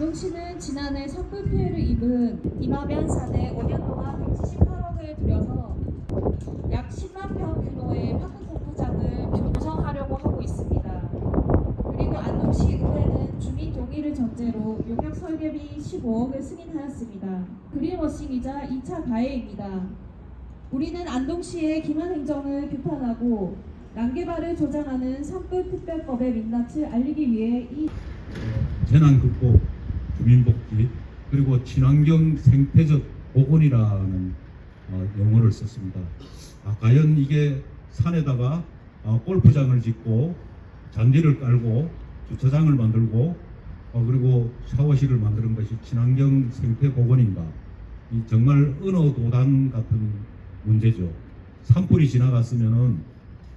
안동시는 지난해 산불 피해를 입은 이마변 산에 5년 동안 178억을 들여서 약 10만 평 규모의 파크 골프장을 조성하려고 하고 있습니다. 그리고 안동시 의회는 주민 동의를 전제로 용역 설계비 15억을 승인하였습니다. 그린워싱이자 2차 가해입니다. 우리는 안동시의 기만 행정을 비판하고 난개발을 조장하는 산불특별법의 민낯을 알리기 위해 이 재난 극복, 주민복지, 그리고 친환경 생태적 복원이라는 용어를 썼습니다. 과연 이게 산에다가 골프장을 짓고 잔디를 깔고 주차장을 만들고 그리고 샤워실을 만드는 것이 친환경 생태 복원인가? 이 정말 은어도단 같은 문제죠. 산불이 지나갔으면은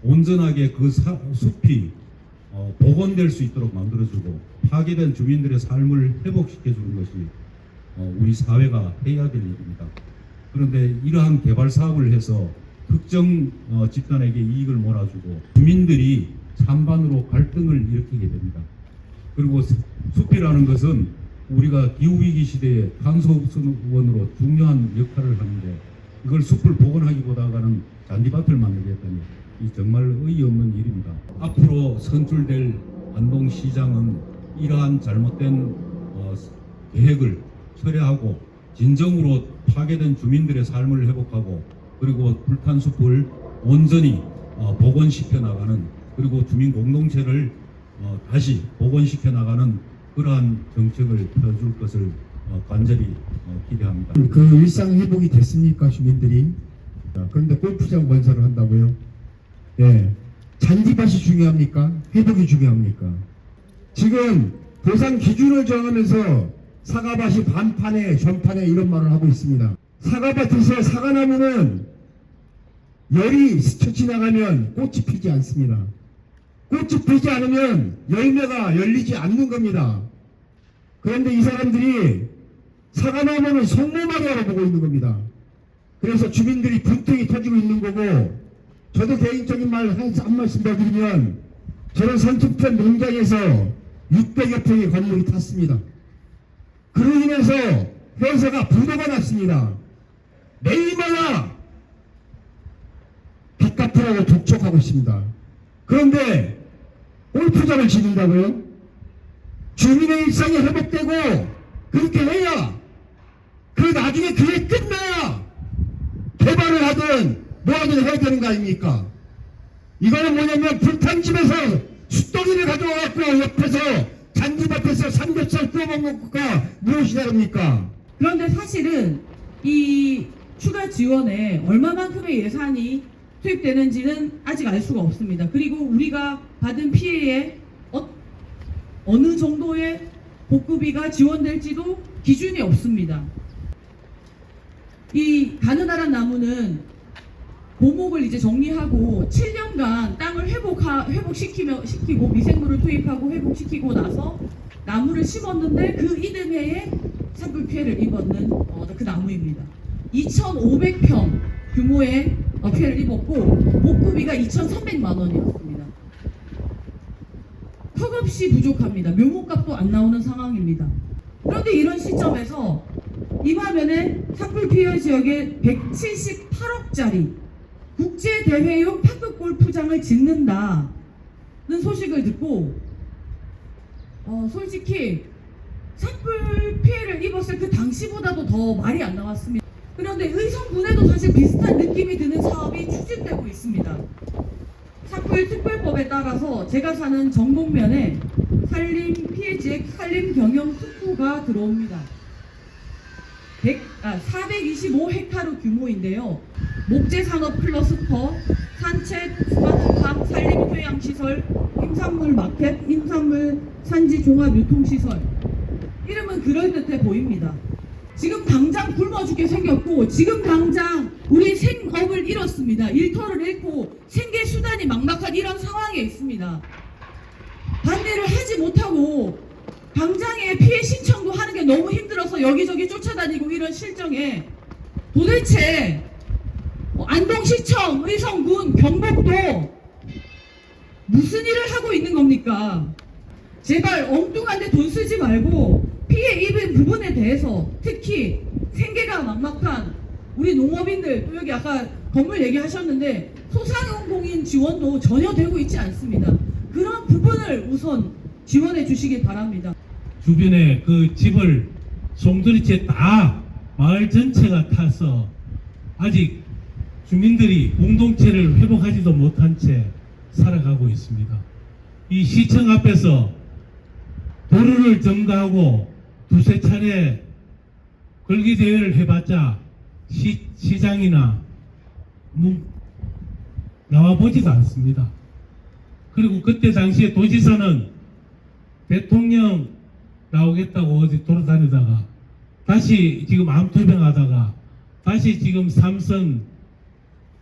온전하게 그 숲이 복원될 수 있도록 만들어주고 파괴된 주민들의 삶을 회복시켜주는 것이 우리 사회가 해야 될 일입니다. 그런데 이러한 개발 사업을 해서 특정 집단에게 이익을 몰아주고 주민들이 찬반으로 갈등을 일으키게 됩니다. 그리고 숲이라는 것은 우리가 기후위기 시대에 탄소흡수원으로 중요한 역할을 하는데 이걸 숲을 복원하기보다는 잔디밭을 만들겠다니 이 정말 의의 없는 일입니다. 앞으로 선출될 안동시장은 이러한 잘못된 계획을 철회하고 진정으로 파괴된 주민들의 삶을 회복하고 그리고 불탄 숲을 온전히 복원시켜 나가는 그리고 주민 공동체를 다시 복원시켜 나가는 그러한 정책을 펴줄 것을 간절히 기대합니다. 그 일상 회복이 됐습니까, 주민들이? 그런데 골프장 건설을 한다고요? 예. 잔디밭이 중요합니까? 회복이 중요합니까? 지금 보상 기준을 정하면서 사과밭이 반판에 전판에 이런 말을 하고 있습니다. 사과밭에서 사과나무는 열이 스쳐 지나가면 꽃이 피지 않습니다. 꽃이 피지 않으면 열매가 열리지 않는 겁니다. 그런데 이 사람들이 사과나무는 성모마리아로 보고 있는 겁니다. 그래서 주민들이 분통이 터지고 있는 거고, 저도 개인적인 말 한 말씀 더 드리면, 저는 선축된 농장에서 600여 평의 건물이 탔습니다. 그로 인해서 회사가 부도가 났습니다. 매일마다 빚 갚으라고 독촉하고 있습니다. 그런데 골프장을 짓는다고요? 주민의 일상이 회복되고 그렇게 해야 그 나중에 그게 끝나야 개발을 하든 뭐하든 해야 되는 거 아닙니까? 이거는 뭐냐면 불탄 집에서 숫덩이를 가져와갖고 옆에서 잔디밭에서 삼겹살 구워먹는 것과 무엇이 다릅니까? 그런데 사실은 이 추가 지원에 얼마만큼의 예산이 투입되는지는 아직 알 수가 없습니다. 그리고 우리가 받은 피해에 어느 정도의 복구비가 지원될지도 기준이 없습니다. 이 가느다란 나무는 고목을 이제 정리하고 7년간 땅을 회복시키고 미생물을 투입하고 회복시키고 나서 나무를 심었는데 그 이듬해에 산불 피해를 입었는 그 나무입니다. 2,500평 규모의 피해를 입었고 복구비가 2,300만 원이었습니다. 턱없이 부족합니다. 묘목값도 안 나오는 상황입니다. 그런데 이런 시점에서 이마면에 산불 피해 지역에 178억짜리 국제대회용 파크 골프장을 짓는다는 소식을 듣고 솔직히 산불 피해를 입었을 그 당시보다도 더 말이 안 나왔습니다. 그런데 의성군에도 사실 비슷한 느낌이 드는 사업이 추진되고 있습니다. 산불특별법에 따라서 제가 사는 정곡면에 산림 피해지역 산림경영 특구가 들어옵니다. 425헥타르 규모인데요. 목재산업 클러스터, 산책, 스마트팜, 산림휴양시설, 임산물 마켓, 임산물 산지 종합 유통시설. 이름은 그럴듯해 보입니다. 지금 당장 굶어 죽게 생겼고 지금 당장 우리 생업을 잃었습니다. 일터를 잃고 생계 수단이 막막한 이런 상황에 있습니다. 반대를 하지 못하고 당장에 피해 신청도 하는 게 너무 힘들어서 여기저기 쫓아다니고 이런 실정에 도대체 안동시청, 의성군, 경북도 무슨 일을 하고 있는 겁니까? 제발 엉뚱한 데 돈 쓰지 말고 피해 부분에 대해서 특히 생계가 막막한 우리 농업인들, 또 여기 아까 건물 얘기하셨는데 소상공인 지원도 전혀 되고 있지 않습니다. 그런 부분을 우선 지원해 주시기 바랍니다. 주변에 그 집을 송두리째 다 마을 전체가 타서 아직 주민들이 공동체를 회복하지도 못한 채 살아가고 있습니다. 이 시청 앞에서 도로를 점거하고 두세 차례 걸기 대회를 해봤자 시장이나 나와보지도 않습니다. 그리고 그때 당시에 도지사는 대통령 나오겠다고 어디 돌아다니다가 다시 지금 암투병하다가 다시 지금 삼선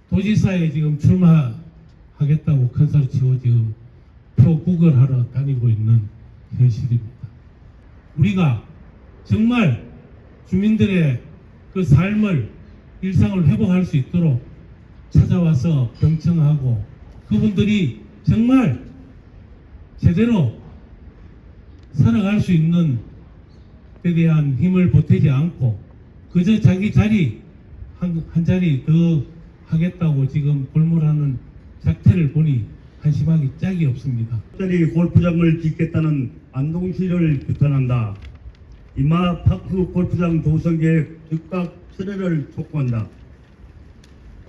도지사에 지금 출마하겠다고 큰소리 치고 지금 표구걸하러 다니고 있는 현실입니다. 우리가 정말 주민들의 그 삶을 일상을 회복할 수 있도록 찾아와서 경청하고 그분들이 정말 제대로 살아갈 수 있는 데 대한 힘을 보태지 않고 그저 자기 자리 한 자리 더 하겠다고 지금 골몰하는 작태를 보니 한심하기 짝이 없습니다. 짜리 골프장을 짓겠다는 안동시를 규탄한다. 이마 파크 골프장 조성 계획 즉각 철회를 촉구한다.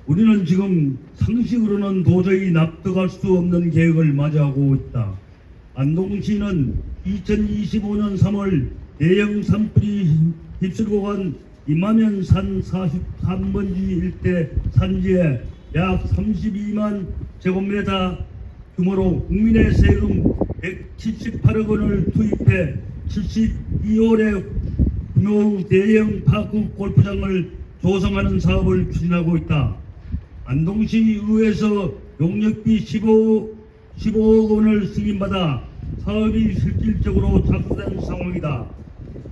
우리는 지금 상식으로는 도저히 납득할 수 없는 계획을 맞이하고 있다. 안동시는 2025년 3월 대형 산불이 휩쓸고 간 임하면산 43번지 일대 산지에 약 32만 제곱미터 규모로 국민의 세금 178억 원을 투입해 72홀의 규모 대형 파크 골프장을 조성하는 사업을 추진하고 있다. 안동시 의회에서 용역비 15억 원을 승인받아 사업이 실질적으로 착수된 상황이다.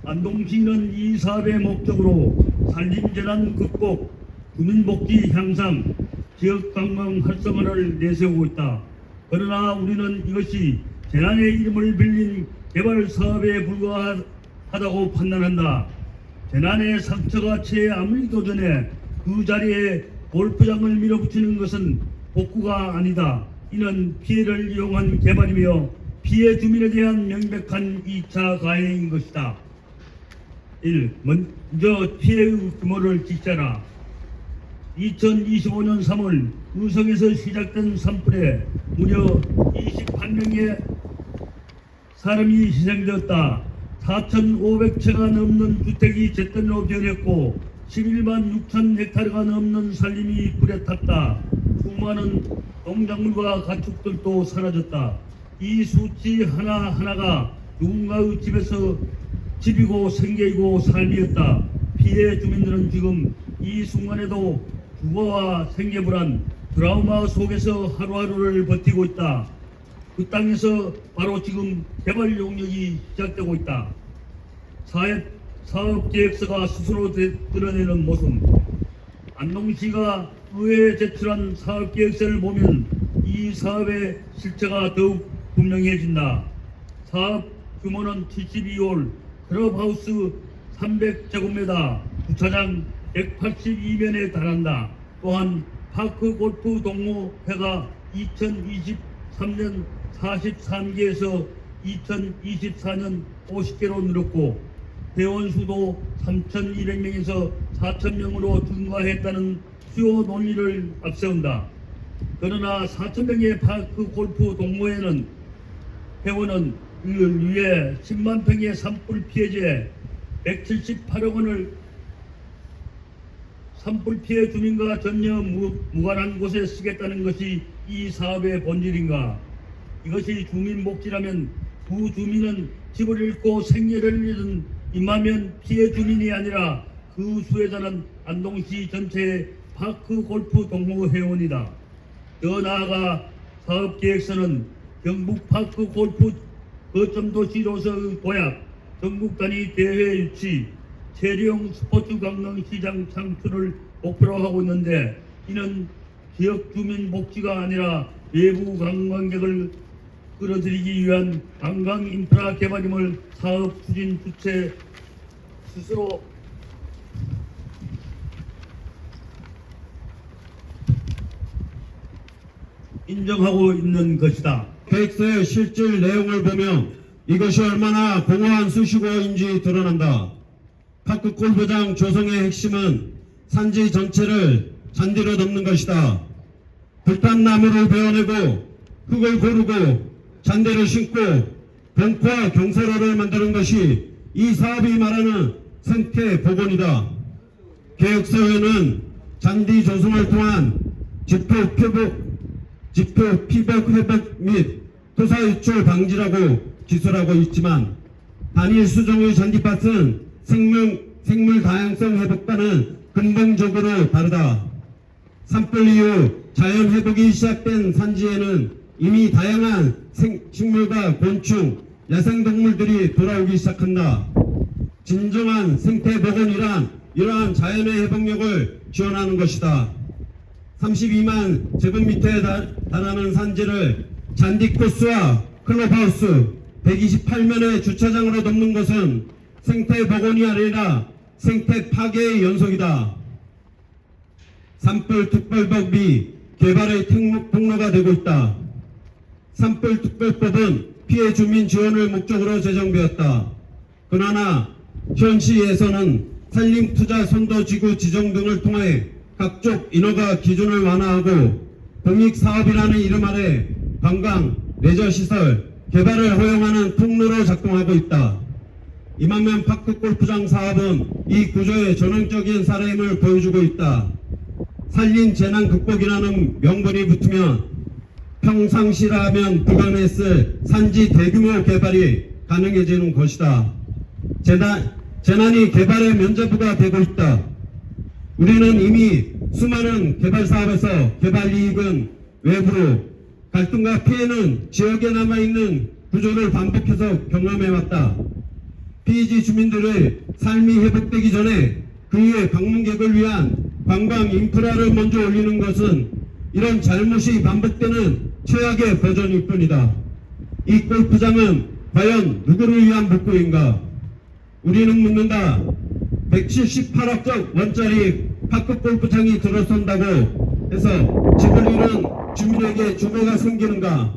안동시는 이 사업의 목적으로 산림재난 극복, 주민복지 향상, 지역관광 활성화를 내세우고 있다. 그러나 우리는 이것이 재난의 이름을 빌린 개발 사업에 불과하다고 판단한다. 재난의 상처가 채 아물기도 전에 그 자리에 골프장을 밀어붙이는 것은 복구가 아니다. 이는 피해를 이용한 개발이며 피해 주민에 대한 명백한 2차 가해인 것이다. 1. 먼저 피해의 규모를 찍자라. 2025년 3월 의성에서 시작된 산불에 무려 28명의 사람이 희생되었다. 4,500채가 넘는 주택이 잿더미로 변했고 11만 6천 헥타르가 넘는 산림이 불에 탔다. 수많은 농작물과 가축들도 사라졌다. 이 수치 하나하나가 누군가의 집이고 생계이고 삶이었다. 피해 주민들은 지금 이 순간에도 주거와 생계불안, 트라우마 속에서 하루하루를 버티고 있다. 그 땅에서 바로 지금 개발 용역이 시작되고 있다. 사업계획서가 스스로 드러내는 모습. 안동시가 의회에 제출한 사업계획서를 보면 이 사업의 실체가 더욱 분명해진다. 사업 규모는 72홀, 클럽하우스 300제곱미터, 주차장 182면에 달한다. 또한 파크 골프 동호회가 2023년 43개에서 2024년 50개로 늘었고 회원 수도 3,200명에서 4,000명으로 증가했다는 수요 논의를 앞세운다. 그러나 4,000명의 파크 골프 동호회는 회원은 이를 위해 10만 평의 산불 피해제 178억 원을 산불 피해 주민과 전혀 무관한 곳에 쓰겠다는 것이 이 사업의 본질인가? 이것이 주민복지라면 그 주민은 집을 잃고 생계를 잃은 임하면 피해 주민이 아니라 그 수혜자는 안동시 전체의 파크 골프 동호 회원이다. 더 나아가 사업계획서는 경북 파크 골프 거점도시로서의 도약, 전국 단위 대회 유치, 체리형 스포츠 관광 시장 창출을 목표로 하고 있는데 이는 지역 주민 복지가 아니라 외부 관광객을 끌어들이기 위한 관광 인프라 개발임을 사업 추진 주체 스스로 인정하고 있는 것이다. 계획서의 실질 내용을 보며 이것이 얼마나 공허한 수식어인지 드러난다. 파크 골프장 조성의 핵심은 산지 전체를 잔디로 덮는 것이다. 불탄 나무를 베어내고 흙을 고르고 잔디를 심고 벙커와 경사로를 만드는 것이 이 사업이 말하는 생태 복원이다. 계획서에는 잔디 조성을 통한 지표 피복 회복 및 토사 유출 방지라고 기술하고 있지만 단일 수종의 잔디밭은 생물 다양성 회복과는 근본적으로 다르다. 산불 이후 자연 회복이 시작된 산지에는 이미 다양한 식물과 곤충, 야생동물들이 돌아오기 시작한다. 진정한 생태 복원이란 이러한 자연의 회복력을 지원하는 것이다. 32만 제곱미터에 달하는 산지를 잔디 코스와 클럽하우스 128면의 주차장으로 덮는 것은 생태 복원이 아니라 생태 파괴의 연속이다. 산불특별법이 개발의 통로가 되고 있다. 산불특별법은 피해 주민 지원을 목적으로 제정되었다. 그러나 현시에서는 산림투자 선도지구 지정 등을 통해 각종 인허가 기준을 완화하고 공익사업이라는 이름 아래 관광, 레저시설, 개발을 허용하는 통로로 작동하고 있다. 이만면 파크 골프장 사업은 이 구조의 전형적인 사례임을 보여주고 있다. 산림 재난 극복이라는 명분이 붙으면 평상시라면 불가능했을 산지 대규모 개발이 가능해지는 것이다. 재난이 개발의 면죄부가 되고 있다. 우리는 이미 수많은 개발 사업에서 개발 이익은 외부로, 갈등과 피해는 지역에 남아있는 구조를 반복해서 경험해왔다. 피해지 주민들의 삶이 회복되기 전에 그의 방문객을 위한 관광 인프라를 먼저 올리는 것은 이런 잘못이 반복되는 최악의 버전일 뿐이다. 이 골프장은 과연 누구를 위한 복구인가? 우리는 묻는다. 178억 원짜리 파크 골프장이 들어선다고 해서 집을 잃은 주민에게 주거가 생기는가?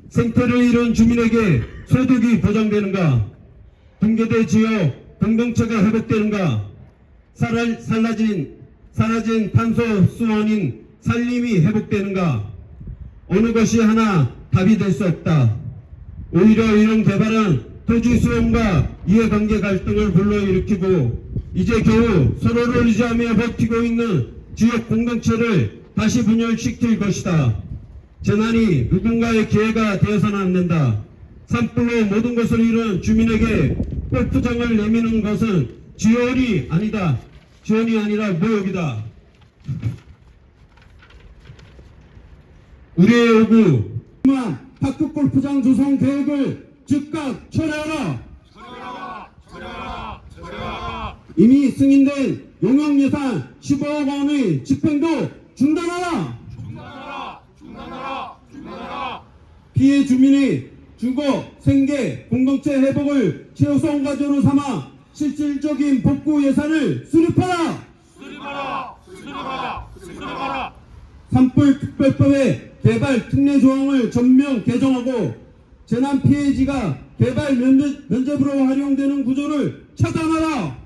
생태를 잃은 주민에게 소득이 보장되는가? 붕괴된 지역 공동체가 회복되는가? 사라진 탄소 수원인 산림이 회복되는가? 어느 것이 하나 답이 될 수 없다. 오히려 이런 개발은 토지 수용과 이해관계 갈등을 불러일으키고 이제 겨우 서로를 의지하며 버티고 있는 지역 공동체를 다시 분열시킬 것이다. 재난이 누군가의 기회가 되어서는 안 된다. 산불로 모든 것을 잃은 주민에게 골프장을 내미는 것은 지원이 아니다. 지원이 아니라 모욕이다. 우리의 요구, 파크 골프장 조성 계획을 즉각 철회하라. 이미 승인된 용역 예산 15억 원의 집행도 중단하라. 피해 주민의 주거, 생계, 공동체 회복을 최우선 과제로 삼아 실질적인 복구 예산을 수립하라. 산불특별법의 개발 특례 조항을 전면 개정하고 재난 피해지가 개발 면접으로 활용되는 구조를 차단하라.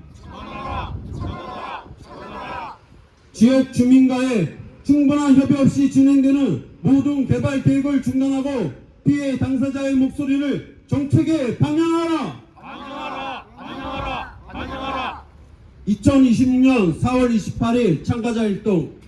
지역 주민과의 충분한 협의 없이 진행되는 모든 개발 계획을 중단하고 피해 당사자의 목소리를 정책에 반영하라. 2026년 4월 28일 참가자 일동